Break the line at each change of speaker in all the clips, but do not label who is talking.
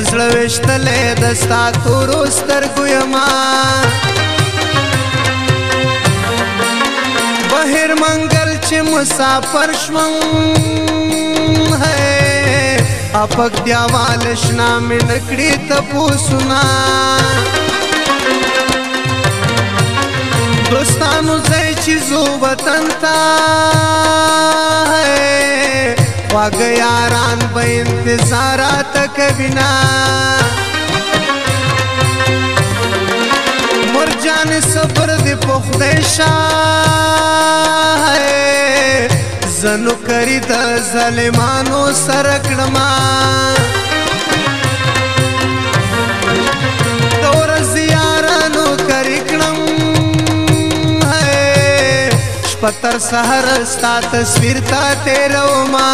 پزړه وشتلې دستا تورو سترګو یما بهر منګل چې مسافر شوم اپک دیوال شنا مې نکړې تپوسونه دوستانو ځای چې زو وطن ته واګه یاران به انتظارات کوینا مرجان صبر دې په خدای شاه زنو کری د ظالمانو سره کړما دور زیارانو کری کړم پتر سحر ستا تصویر تا تیرو ما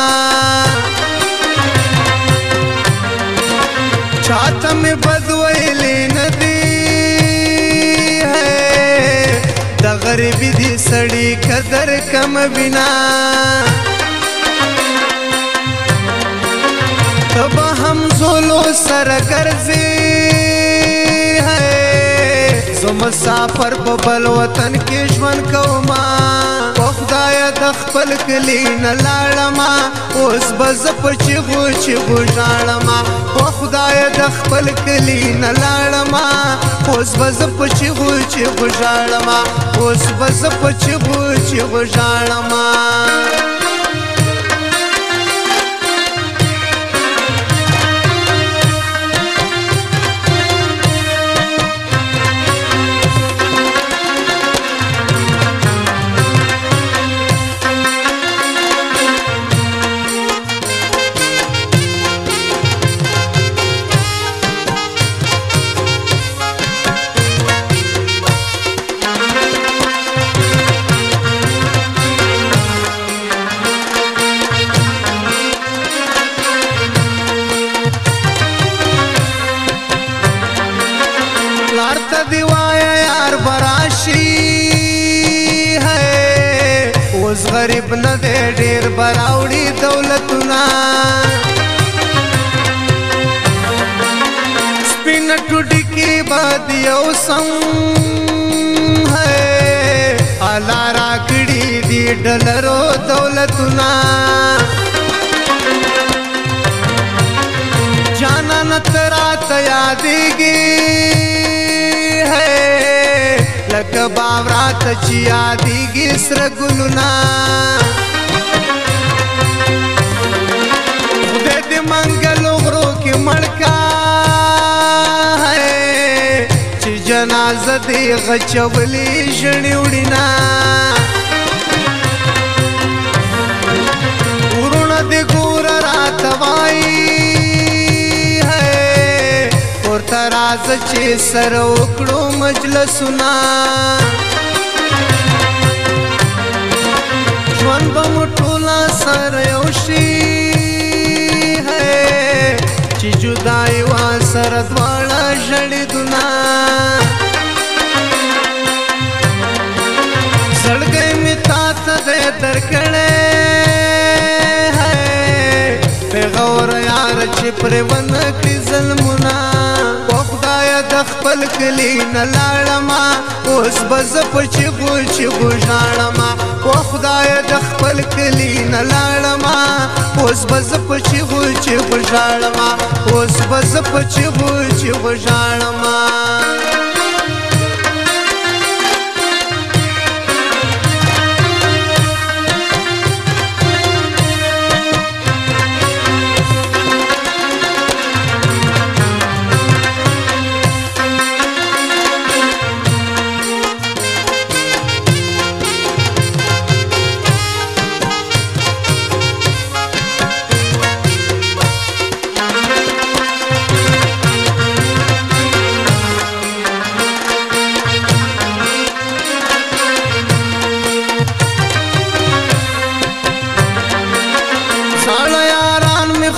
چاہتا میں بدویلی ندی ہے دا غریبی دی سڑی قدر کم بنا تبا ہم زولو سر کرزی ہے زو مسافر په بل وطن کې ژوند کوما او خدایا د خپل کلی نه لاړما اوس به زه په چیغو چیغو ژاړما او خدایا د خپل کلی نه لاړما اوس به زه په چیغو چیغو ژاړما اوس به زه په چیغو چیغو ژاړما لارتا دیوایا یار براشی ہے اوز غریب ندے ډیر براوڑی دولتنا سپین ٹوٹی کی باد یو سم ہے آلا راکڑی دی ڈلرو دولتنا جانا نترات یادیگی لکه باورات چې یادیږي سره ګلونه خدای دې منګلو غرو کې مړ کا چې جنازه دې غچولې ژړې وړینا ورونه دې ګوره راته وایي تراز چې سر وکړو مجلسونه ژوند به مو ټوله سره یو شي چې جدایي وا سره دواړه ژړېدونه زړګی مې تا ته دی درکړی پیغور یار چې پرې ونه کړي ظلمونه د خپل کلی نه لاړما اوس به زه په چیغو چیغو ژاړما او خدایه د خپل کلی نه لاړما اوس به زه په چیغو چیغو ژاړما اوس به زه په چیغو چیغو ژاړما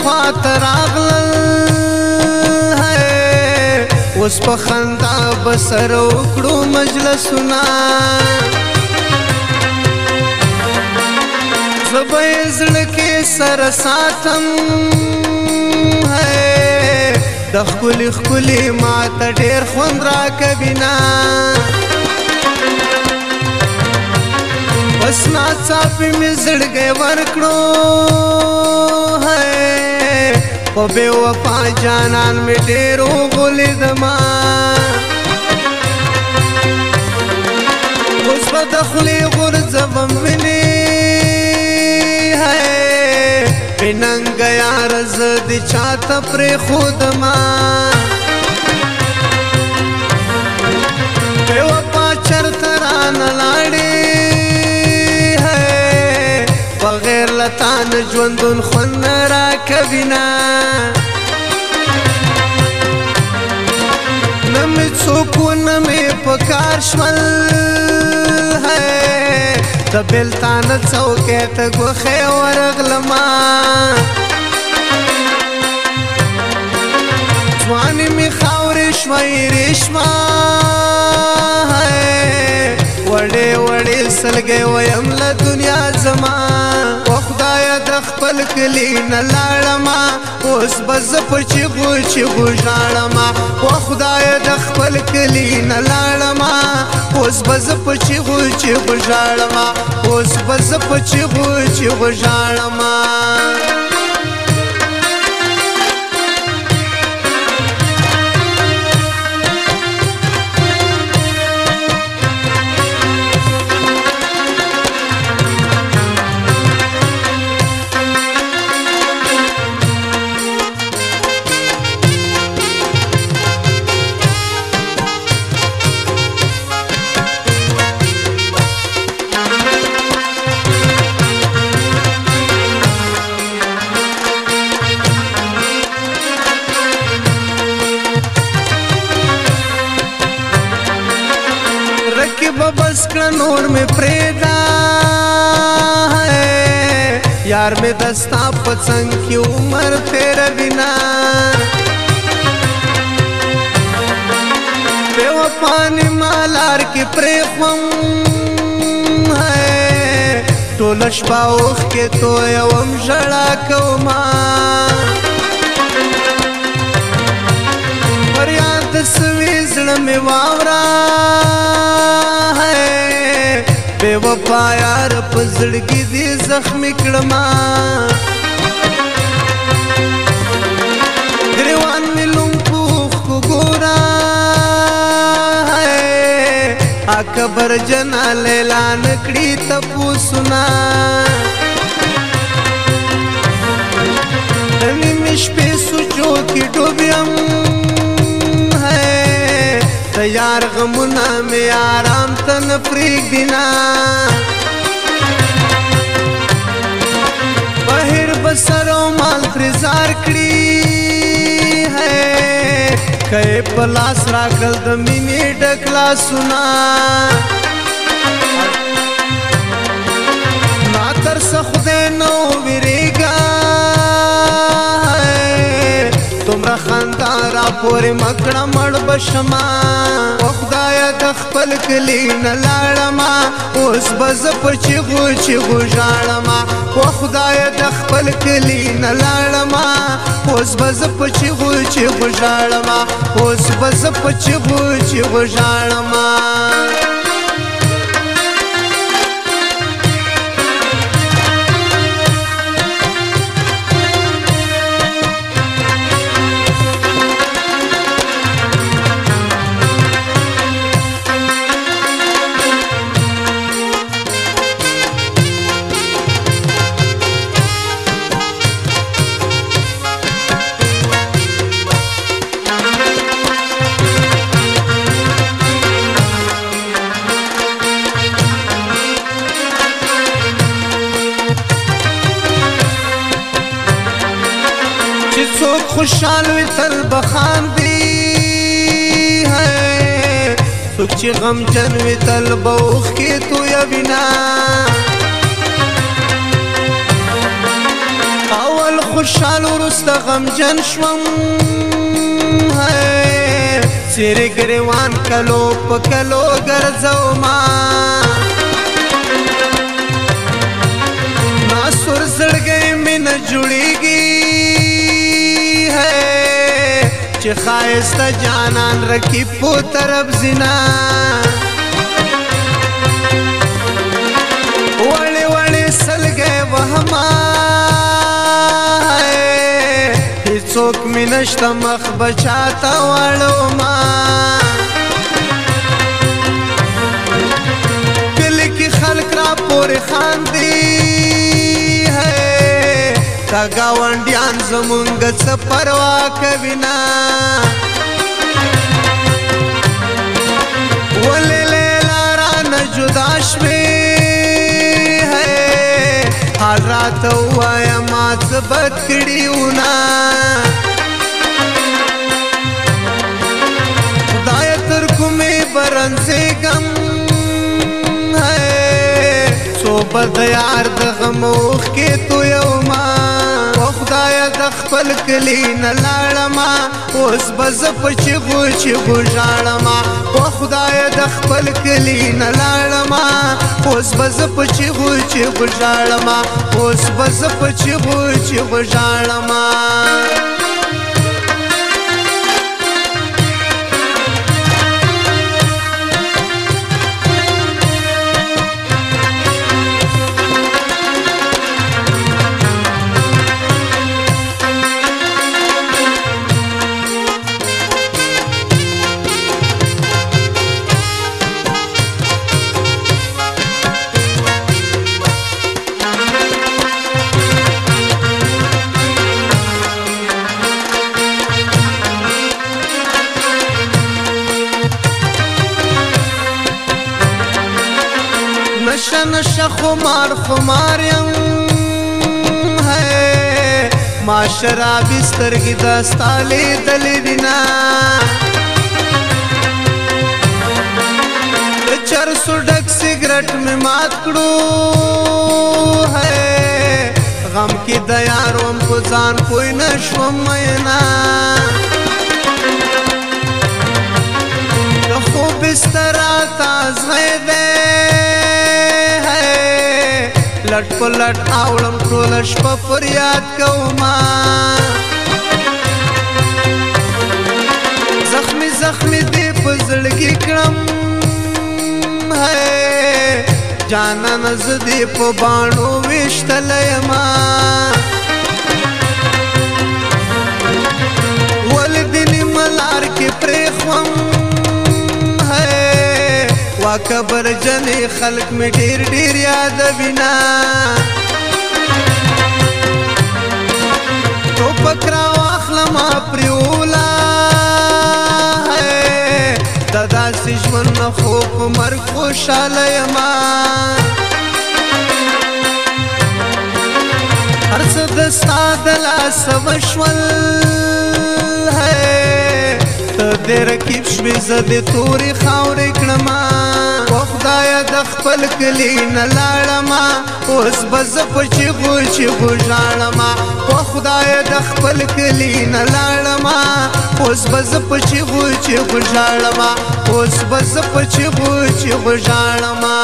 خاطر اغلل ہے اوس په خندا بسر وکړو مجلسونه زبې زړه کې سر ساتم ہے د ښکلي ښکلي ماته ډېر خوند راکوينا بس ناڅاپي مې زړګی ورکړو په بې وفا جانان مې ډېر وغولېدما اوس به د خولې غورځوم وینې بې ننګه یاره زه دې چاته پرېښودما بې وفا چرته رانه لاړې بغیر له تا نه ژوندون خوند نه راکوينا نه مې څوک ونه مې په کار شول د بېلتانه څوکۍ ته ګوښې ورغلما ځواني مې خاورې شوه ایرې شوه وړې وړې سلګۍ ویم له دنیا زما و خدایه د خپل کلي نه لاړمه اوس به زه په چیغو چیغو ژاړمه و خدایه د خپل کلي نه لاړمه اوس به زه په چیغو چیغو ژاړمه اوس به زه په چیغو چیغو ژاړمه بس کړه نور مې پرېږده یار مې دستا په څنګ کې عمر تېروينا بې وفا نیمه لار کې پرېښوم ټوله شپه اوښکې تویوم ژړا کومه فریاد د سوي زړه مې واوره بے وفا یار په زړګي دې زخمي کړما ګریوان مې لومپو خو ګوره اکبر جنا لیلا نکړي تپوسونه نیمې شپې سوچو کې ډوب یم د یار غمونه مې آرام ته نه پرېږدينا بهر به سر او مال ترې زار کړي که یې په لاس راکړل د مینې ډک لاسونه ناترسه خدای نه ووېرېږه دومره خندا را پورې مه کړه مړ به شمه و خدایه د خپل کلي نه لاړمه اوس به زه په چیغو چیغو ژاړمه و خدایه د خپل کلي نه لاړمه اوس به زه په چیغو چیغو ژاړمه اوس به زه په چیغو چیغو ژاړمه څوک خوشحال وي تل بخاندي څوک چې غمجن وي تل به اوښکې تویوينا اول خوشحال وروسته غمجن شوم څېرې ګریوان کلو په کلو ګرځوما ناسور زړګی مې نه جوړېږي چې چې خایسته جانان رکیب په طرف زنا وړې وړې سلګې وهما هیڅوک مې نشته مخ بچاته وړوما کلي کې خلک را پورې خاندي دا ګاونډیان زمونږ څه پروا کوي نه ولې لیلا رانه جدا شوې حال راته ووایه ما څه بد کړي وونه خدایه تر کومې به رنځېږم څو به د یار د غم اوښکې تویومه خدایه د خپل کلي نه لاړمه اوس به زه په چیغو چیغو ژاړمه و خدایه د خپل کلي نه لاړمه اوس به زه په چیغو چیغو ژاړمه اوس به زه په چیغو چیغو ژاړمه نشه نشه خمار خمار یم ما شرابي سترګې د ستا لیدلې دي نه د چرسو ډک سګرټ مې مات کړو غم کې د یار وم په ځان پوی نه شوم مینا د خوب بستره تازه دی لټ په لټ اوړم ټوله شپه فریاد کوما زخمي زخمي دې په زړګي کړم جانان زه دې په باڼو ویشتلی یما ولې دې نیمه لار کې پرېښوم واکبر جنې خلک مې ډېر ډېر یادوینه ټوپک راواخلمه پرېوله د داسې ژوند نه خو په مرګ خوشحاله یمه هر څه د ستا د لاسه وشول ته دې رقیب شوې زه دې تورې خاورې کړمه و خدایه د خپل کلي نه لاړمه اوس به زه په چیغو چیغو ژاړمه و خدایه د خپل کلي نه لاړمه اوس به زه په چیغو چیغو ژاړمه اوس به زه په چیغو چیغو ژاړمه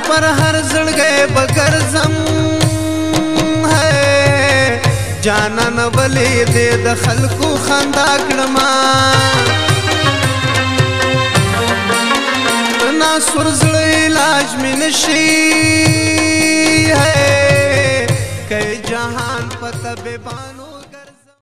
پر هر زړګی به ګرځم جانان ولې دې د خلکو خندا کړمه ناسور زړه علاج مې نشي کئ جهان په طبیبانو